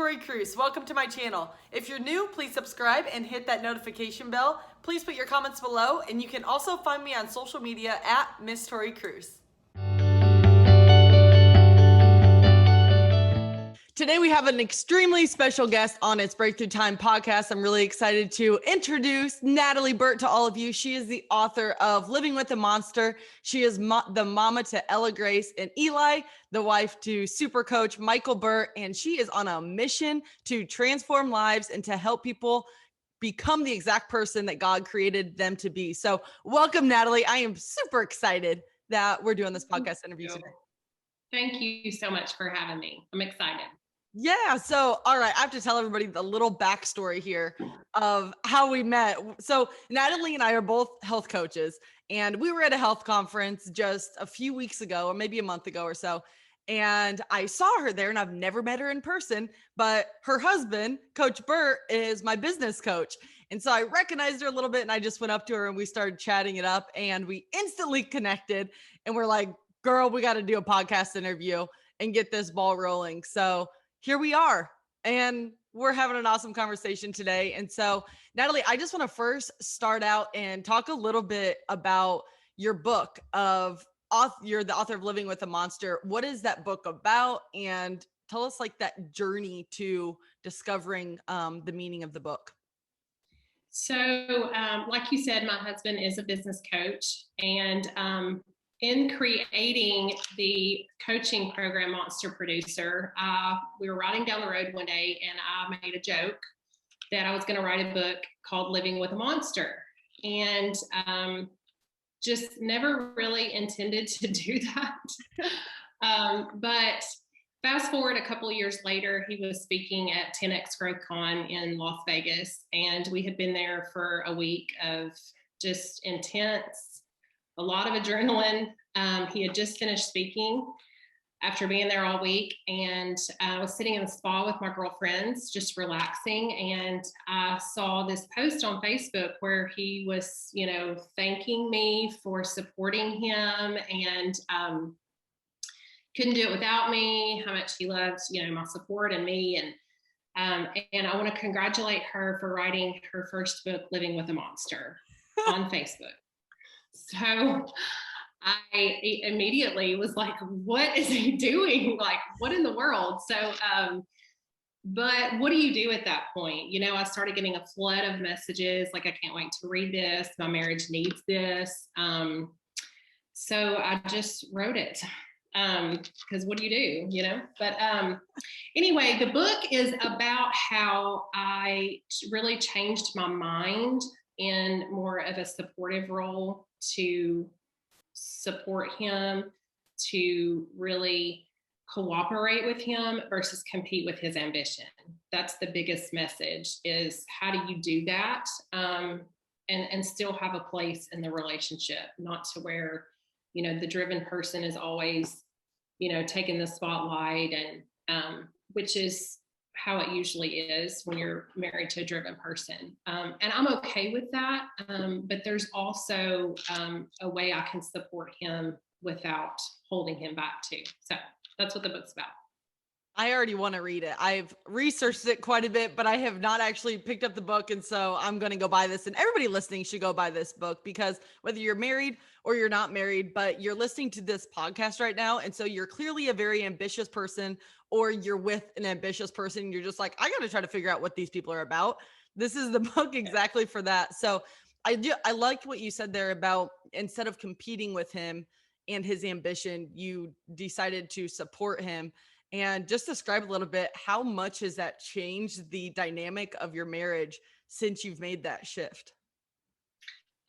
Tori Kruse. Welcome to my channel. If you're new, please subscribe and hit that notification bell. Please put your comments below, and you can also find me on social media at Miss Tori Kruse. Today we have an extremely special guest on It's Breakthrough Time podcast. I'm really excited to introduce Natalie Burt to all of you. She is the author of Living with a Monster. She is the mama to Ella Grace and Eli, the wife to super coach Michael Burt, and she is on a mission to transform lives and to help people become the exact person that God created them to be. So welcome, Natalie. I am super excited that we're doing this podcast interview today. Thank you so much for having me. I'm excited. Yeah. So, all right. I have to tell everybody the little backstory here of how we met. So Natalie and I are both health coaches, and we were at a health conference just a few weeks ago, or maybe a month ago or so. And I saw her there, and I've never met her in person, but her husband, Coach Burt, is my business coach. And so I recognized her a little bit, and I just went up to her and we started chatting it up, and we instantly connected, and we're like, girl, we got to do a podcast interview and get this ball rolling. So here we are, and we're having an awesome conversation today. And so, Natalie, I just want to first start out and talk a little bit about your book you're the author of Living with a Monster. What is that book about? And tell us like that journey to discovering the meaning of the book. So, like you said, my husband is a business coach, and in creating the coaching program Monster Producer, we were riding down the road one day, and I made a joke that I was going to write a book called Living with a Monster, and just never really intended to do that. But fast forward a couple of years later, he was speaking at 10X Growth Con in Las Vegas, and we had been there for a week of just intense, a lot of adrenaline. He had just finished speaking after being there all week, and I was sitting in the spa with my girlfriends, just relaxing. And I saw this post on Facebook where he was, thanking me for supporting him, and couldn't do it without me, how much he loved, my support and me. And I want to congratulate her for writing her first book, Living with a Monster, on Facebook. So I immediately was like, what is he doing? Like, what in the world? So, but what do you do at that point? I started getting a flood of messages like, I can't wait to read this. My marriage needs this. So I just wrote it because what do you do, But anyway, the book is about how I really changed my mind in more of a supportive role to support him, to really cooperate with him versus compete with his ambition. That's the biggest message, is how do you do that and still have a place in the relationship, not to where, the driven person is always, taking the spotlight, and which is how it usually is when you're married to a driven person. And I'm okay with that. But there's also a way I can support him without holding him back too. So that's what the book's about. I already want to read it. I've researched it quite a bit, but I have not actually picked up the book. And so I'm going to go buy this, and everybody listening should go buy this book, because whether you're married or you're not married, but you're listening to this podcast right now. And so you're clearly a very ambitious person, or you're with an ambitious person. You're just like, I got to try to figure out what these people are about. This is the book exactly for that. So I like what you said there about, instead of competing with him and his ambition, you decided to support him. And just describe a little bit, how much has that changed the dynamic of your marriage since you've made that shift?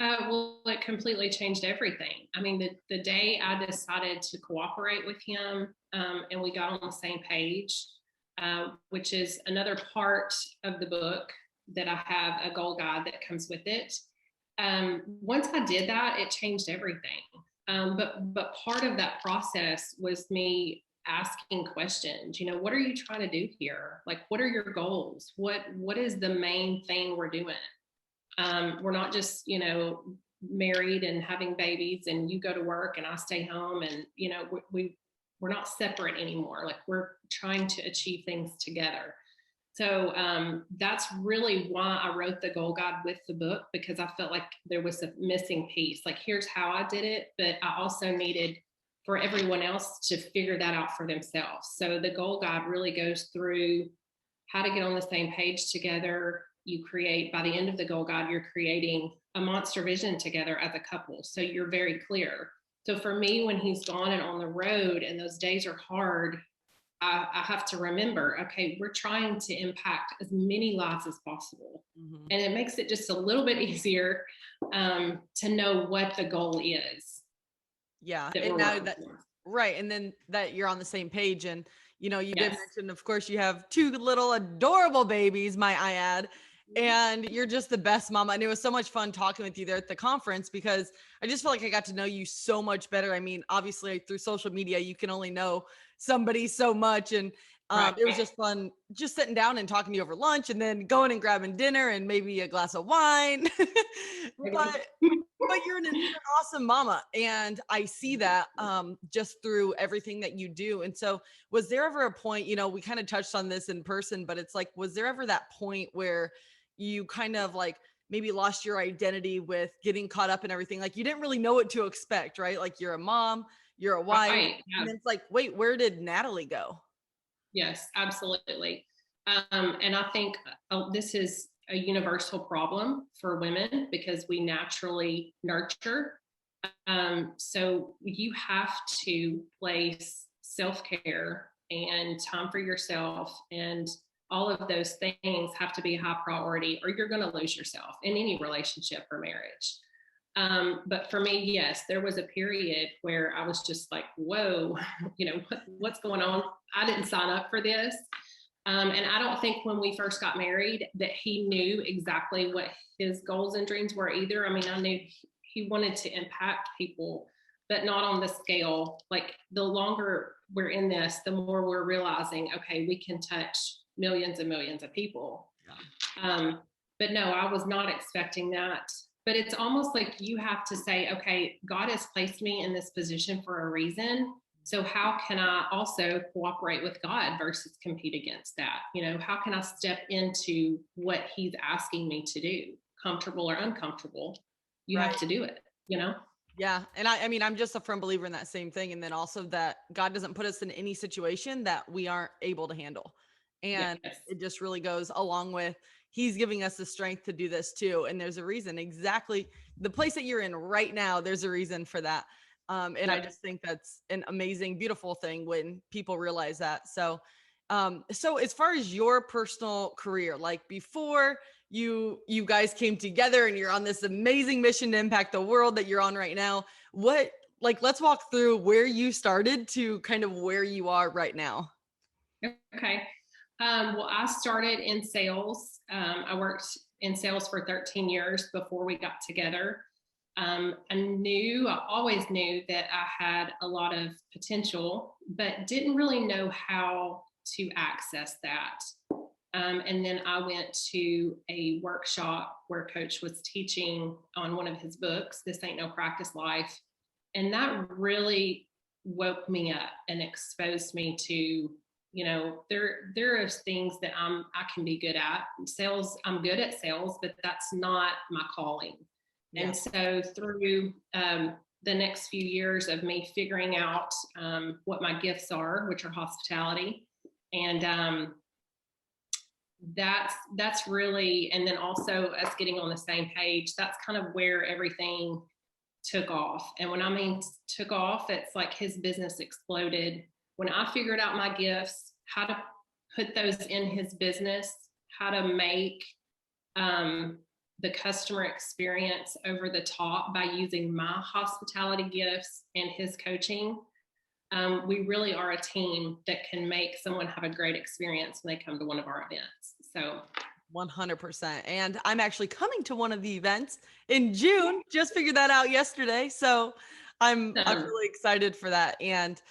Well, it completely changed everything. I mean, the day I decided to cooperate with him, and we got on the same page, which is another part of the book that I have a goal guide that comes with it. Once I did that, it changed everything. But part of that process was me asking questions. What are you trying to do here? Like, what are your goals? What is the main thing we're doing? We're not just, married and having babies and you go to work and I stay home, and, we're not separate anymore. Like, we're trying to achieve things together. So that's really why I wrote the goal guide with the book, because I felt like there was a missing piece. Like, here's how I did it, but I also needed for everyone else to figure that out for themselves. So the goal guide really goes through how to get on the same page together. You create, by the end of the goal guide, you're creating a monster vision together as a couple. So you're very clear. So for me, when he's gone and on the road and those days are hard, I have to remember, okay, we're trying to impact as many lives as possible. Mm-hmm. And it makes it just a little bit easier to know what the goal is. Yeah. And now that, right. And then that you're on the same page. And, you know, you did mention, of course, you have 2 little adorable babies, might I add, and you're just the best mama. And it was so much fun talking with you there at the conference, because I just felt like I got to know you so much better. I mean, obviously through social media, you can only know somebody so much. And it was just fun just sitting down and talking to you over lunch, and then going and grabbing dinner and maybe a glass of wine. But you're an awesome mama. And I see that just through everything that you do. And so was there ever a point, you know, we kind of touched on this in person, but it's like, was there ever that point where you kind of like maybe lost your identity with getting caught up in everything? Like, you didn't really know what to expect, right? Like, you're a mom, you're a wife, and it's like, wait, where did Natalie go? Yes, absolutely. And I think this is a universal problem for women, because we naturally nurture. So you have to place self-care and time for yourself, and all of those things have to be a high priority, or you're going to lose yourself in any relationship or marriage. But for me, yes, there was a period where I was just like, whoa, you know, what's going on? I didn't sign up for this. And I don't think when we first got married that he knew exactly what his goals and dreams were either. I mean, I knew he wanted to impact people, but not on the scale. Like, the longer we're in this, the more we're realizing, okay, we can touch millions and millions of people. Yeah. But no, I was not expecting that. But it's almost like you have to say, okay, God has placed me in this position for a reason. So how can I also cooperate with God versus compete against that? You know, how can I step into what he's asking me to do, comfortable or uncomfortable? You have to do it, you know? Yeah. And I mean, I'm just a firm believer in that same thing. And then also that God doesn't put us in any situation that we aren't able to handle. And it just really goes along with, he's giving us the strength to do this too. And there's a reason, exactly the place that you're in right now. There's a reason for that. And I just think that's an amazing, beautiful thing when people realize that. So, so as far as your personal career, like before you guys came together and you're on this amazing mission to impact the world that you're on right now, let's walk through where you started to kind of where you are right now. Okay. Well, I started in sales. I worked in sales for 13 years before we got together. I always knew that I had a lot of potential, but didn't really know how to access that. And then I went to a workshop where Coach was teaching on one of his books, This Ain't No Practice Life. And that really woke me up and exposed me to, you know, there are things that I can be good at. Sales, I'm good at sales, but that's not my calling. Yeah. And so through the next few years of me figuring out what my gifts are, which are hospitality, and that's really, and then also us getting on the same page, that's kind of where everything took off. And when I mean took off, it's like his business exploded. When I figured out my gifts, how to put those in his business, how to make the customer experience over the top by using my hospitality gifts and his coaching, we really are a team that can make someone have a great experience when they come to one of our events. So 100%. And I'm actually coming to one of the events in June. Just figured that out yesterday. So I'm really excited for that. And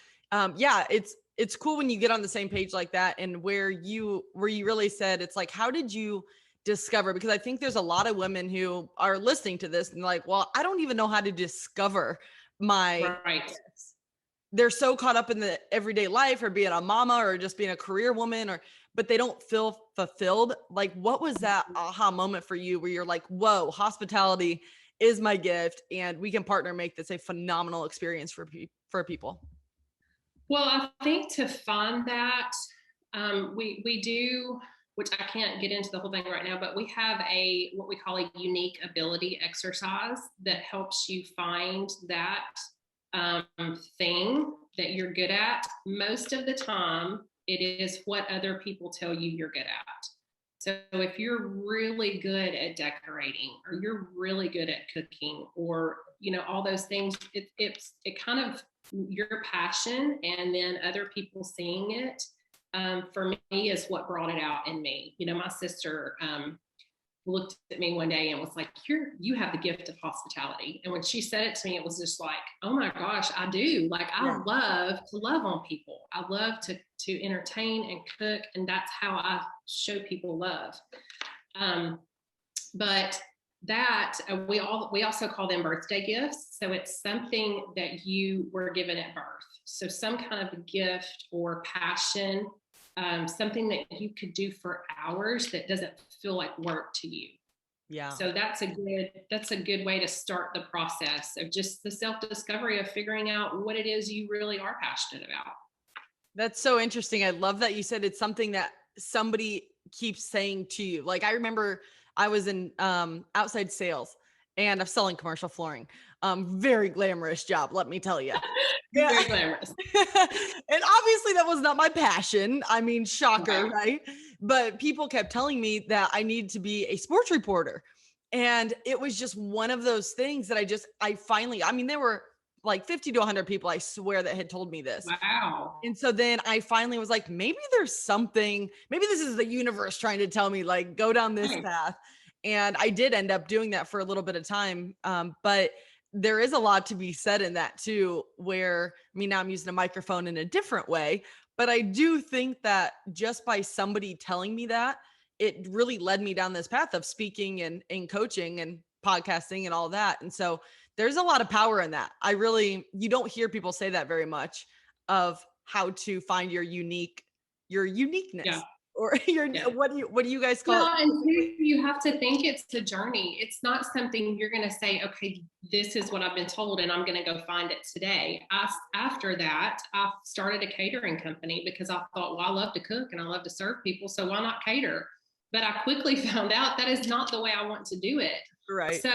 yeah, it's cool when you get on the same page like that, and where you really said, it's like, how did you discover? Because I think there's a lot of women who are listening to this and like, well, I don't even know how to discover my gifts. They're so caught up in the everyday life, or being a mama, or just being a career woman, but they don't feel fulfilled. Like, what was that aha moment for you where you're like, whoa, hospitality is my gift and we can partner, make this a phenomenal experience for people? Well, I think to find that, we do, which I can't get into the whole thing right now, but we have what we call a unique ability exercise that helps you find that thing that you're good at. Most of the time, it is what other people tell you you're good at. So if you're really good at decorating, or you're really good at cooking, or all those things, it kind of your passion, and then other people seeing it. For me, is what brought it out in me. My sister looked at me one day and was like, you have the gift of hospitality. And when she said it to me, it was just like, oh my gosh, I do. Like, I love to love on people. I love to entertain and cook. And that's how I show people love. But that we also call them birthday gifts. So it's something that you were given at birth. So some kind of a gift or passion, something that you could do for hours that doesn't feel like work to you. Yeah. So that's a good way to start the process of just the self-discovery of figuring out what it is you really are passionate about. That's so interesting. I love that you said it's something that somebody keeps saying to you. Like, I remember I was in outside sales and I'm selling commercial flooring. Very glamorous job, let me tell you. Very glamorous. And obviously that was not my passion. I mean, shocker, right? But people kept telling me that I needed to be a sports reporter. And it was just one of those things that I finally, there were like 50 to 100 people, I swear, that had told me this. Wow. And so then I finally was like, maybe there's something, maybe this is the universe trying to tell me, like, go down this path. And I did end up doing that for a little bit of time. But there is a lot to be said in that too, where, now I'm using a microphone in a different way, but I do think that just by somebody telling me that, it really led me down this path of speaking and coaching and podcasting and all that. And so there's a lot of power in that. You don't hear people say that very much, of how to find your uniqueness. Yeah. Or what do you guys call it? And you have to think it's a journey. It's not something you're going to say, okay, this is what I've been told and I'm going to go find it today. After that, I started a catering company because I thought, well, I love to cook and I love to serve people, so why not cater? But I quickly found out that is not the way I want to do it. Right. So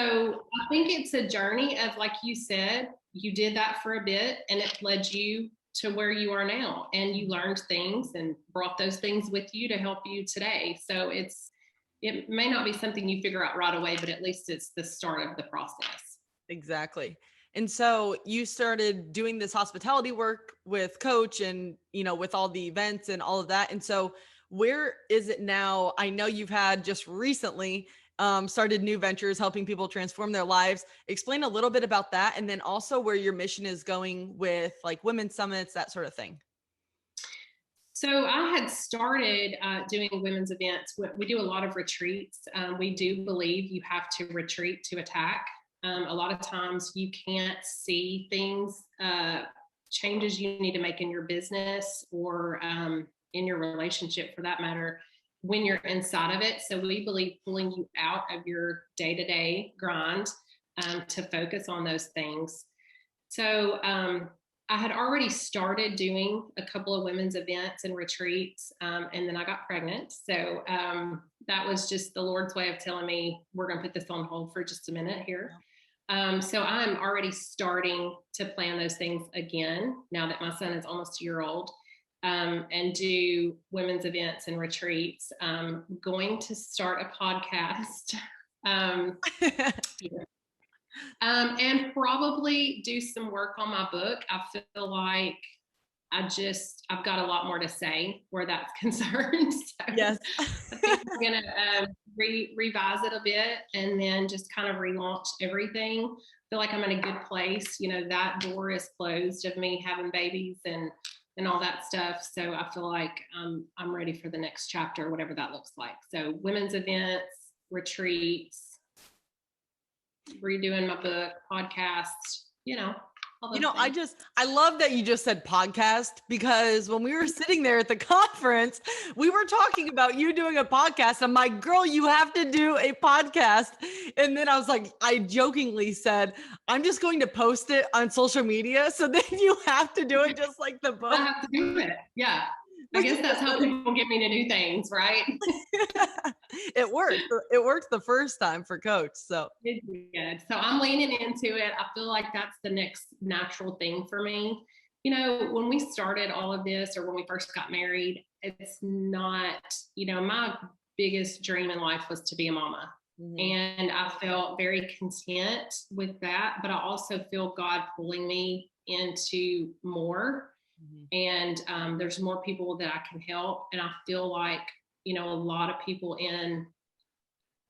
I think it's a journey of, like you said, you did that for a bit and it led you to where you are now, and you learned things and brought those things with you to help you today. So it may not be something you figure out right away, but at least it's the start of the process. Exactly. And so you started doing this hospitality work with Coach and, with all the events and all of that. And so where is it now? I know you've had just recently started new ventures, helping people transform their lives. Explain a little bit about that. And then also where your mission is going with, like, women's summits, that sort of thing. So I had started doing women's events. We do a lot of retreats. We do believe you have to retreat to attack. A lot of times you can't see things, changes you need to make in your business or in your relationship, for that matter, when you're inside of it. So we believe pulling you out of your day-to-day grind to focus on those things. So I had already started doing a couple of women's events and retreats, and then I got pregnant. So that was just the Lord's way of telling me, we're going to put this on hold for just a minute here. So I'm already starting to plan those things again, now that my son is almost a year old. And do women's events and retreats. Going to start a podcast, and probably do some work on my book. I feel like I've got a lot more to say where that's concerned. So yes. I think I'm going to revise it a bit and then just kind of relaunch everything. I feel like I'm in a good place. That door is closed of me having babies and all that stuff. So I feel like I'm ready for the next chapter, whatever that looks like. So women's events, retreats, redoing my book, podcast, all You those know, things. I love that you just said podcast, because when we were sitting there at the conference, we were talking about you doing a podcast. I'm like, girl, you have to do a podcast. And then I was like, I jokingly said, I'm just going to post it on social media. So then you have to do it just like the I book. have to do it. Yeah. I Which guess is that's how funny. people get me to do things, right? It worked. It worked the first time for Coach. So It's good. So I'm leaning into it. I feel like that's the next natural thing for me. You know, when we started all of this, or when we first got married, it's not, my biggest dream in life was to be a mama. And I felt very content with that, but I also feel God pulling me into more. And there's more people that I can help. And I feel like, a lot of people in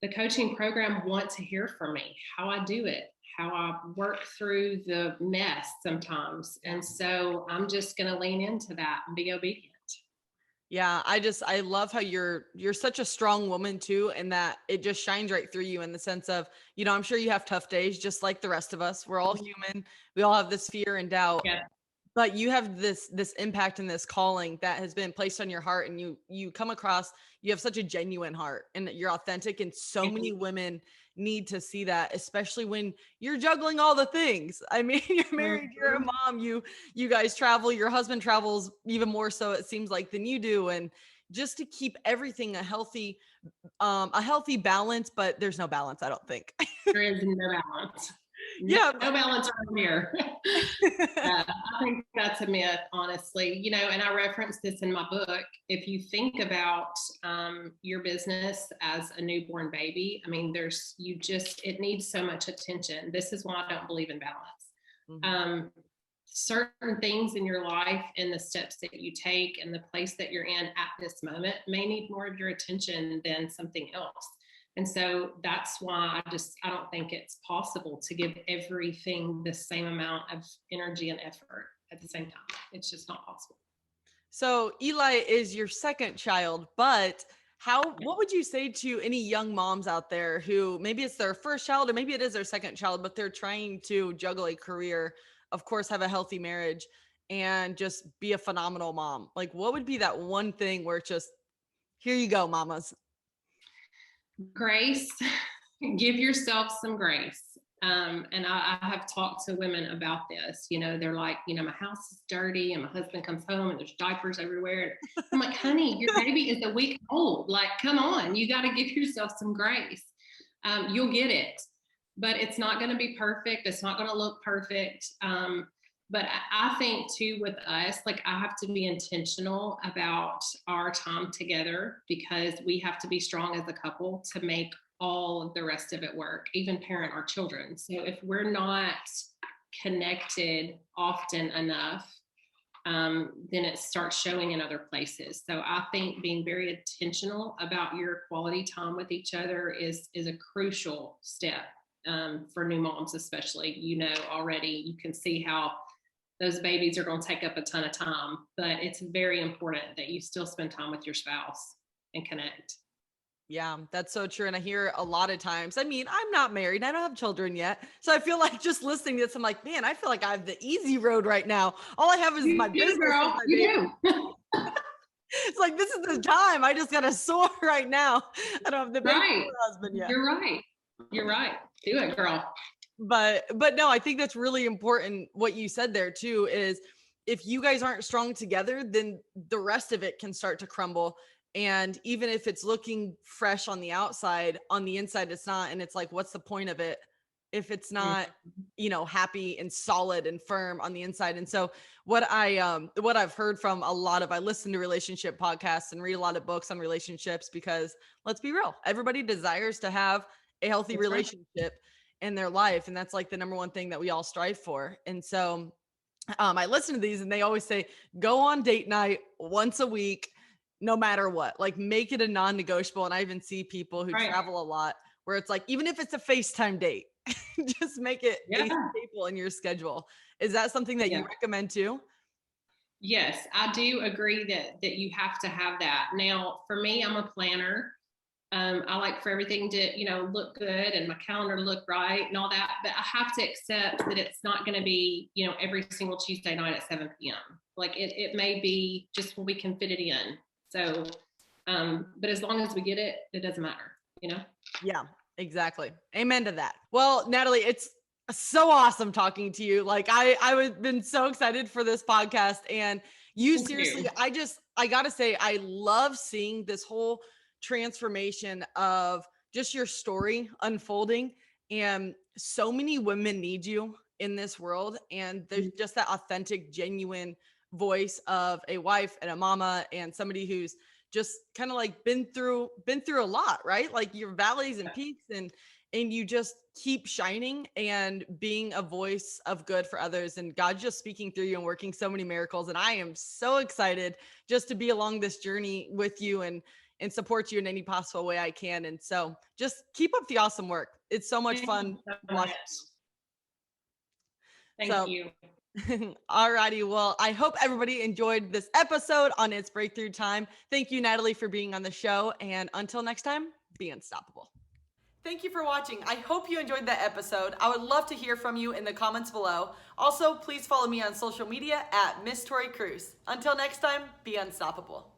the coaching program want to hear from me, how I do it, how I work through the mess sometimes. And so I'm just going to lean into that and be obedient. yeah, I love how you're such a strong woman too, and that it just shines right through you in the sense of, I'm sure you have tough days just like the rest of us. We're all human. We all have this fear and doubt. Yeah. But you have this impact and this calling that has been placed on your heart, and you come across, you have such a genuine heart, and you're authentic, and so many women need to see that, especially when you're juggling all the things. I mean, you're married, you're a mom, you guys travel, your husband travels even more so, it seems like, than you do, and just to keep everything a healthy balance. But there's no balance, I don't think. There is no balance. Yeah. No balance around here. I think that's a myth, honestly. And I reference this in my book. If you think about your business as a newborn baby, I mean, it needs so much attention. This is why I don't believe in balance. Certain things in your life and the steps that you take and the place that you're in at this moment may need more of your attention than something else. And so that's why I don't think it's possible to give everything the same amount of energy and effort at the same time. It's just not possible. So Eli is your second child, but what would you say to any young moms out there who maybe it's their first child, or maybe it is their second child, but they're trying to juggle a career, of course, have a healthy marriage, and just be a phenomenal mom? Like, what would be that one thing where it's just, here you go, mamas? Grace. Give yourself some grace. And I have talked to women about this. They're like, my house is dirty and my husband comes home and there's diapers everywhere. I'm like, honey, your baby is a week old. Like, come on, you got to give yourself some grace. You'll get it, but it's not going to be perfect. It's not going to look perfect. But I think too, with us, like, I have to be intentional about our time together, because we have to be strong as a couple to make all of the rest of it work, even parent our children. So if we're not connected often enough, then it starts showing in other places. So I think being very intentional about your quality time with each other is a crucial step for new moms, especially. Already you can see how those babies are going to take up a ton of time, but it's very important that you still spend time with your spouse and connect. Yeah, that's so true. And I hear a lot of times, I mean, I'm not married, I don't have children yet. So I feel like just listening to this, I'm like, man, I feel like I have the easy road right now. All I have is my business. Girl, you do. It's like, this is the time. I just got to soar right now. I don't have the baby Right. or husband yet. You're right. Do it, girl. But no, I think that's really important. What you said there too is, if you guys aren't strong together, then the rest of it can start to crumble. And even if it's looking fresh on the outside, on the inside, it's not. And it's like, what's the point of it if it's not, happy and solid and firm on the inside? And so what I've heard from I listen to relationship podcasts and read a lot of books on relationships, because let's be real, everybody desires to have a healthy relationship in their life. And that's like the number one thing that we all strive for. And so I listen to these, and they always say, go on date night once a week, no matter what, like, make it a non-negotiable. And I even see people who travel a lot where it's like, even if it's a FaceTime date, just make it a staple in your schedule. Is that something that you recommend too? Yes, I do agree that you have to have that. Now, for me, I'm a planner. I like for everything to, look good and my calendar to look right and all that. But I have to accept that it's not going to be, every single Tuesday night at 7 p.m. Like it may be just when we can fit it in. So, but as long as we get it, it doesn't matter, Yeah, exactly. Amen to that. Well, Natalie, it's so awesome talking to you. Like I've been so excited for this podcast, and you Thank seriously, you. I gotta say, I love seeing this whole transformation of just your story unfolding. And so many women need you in this world. And there's just that authentic, genuine voice of a wife and a mama and somebody who's just kind of like been through a lot, right? Like your valleys and peaks, and you just keep shining and being a voice of good for others, and God just speaking through you and working so many miracles. And I am so excited just to be along this journey with you and support you in any possible way I can. And so just keep up the awesome work. It's so much Thank fun you so watching. much. Thank So you. alrighty. Well, I hope everybody enjoyed this episode on its breakthrough time. Thank you, Natalie, for being on the show. And until next time, be unstoppable. Thank you for watching. I hope you enjoyed that episode. I would love to hear from you in the comments below. Also, please follow me on social media at Miss Tori Kruse. Until next time, be unstoppable.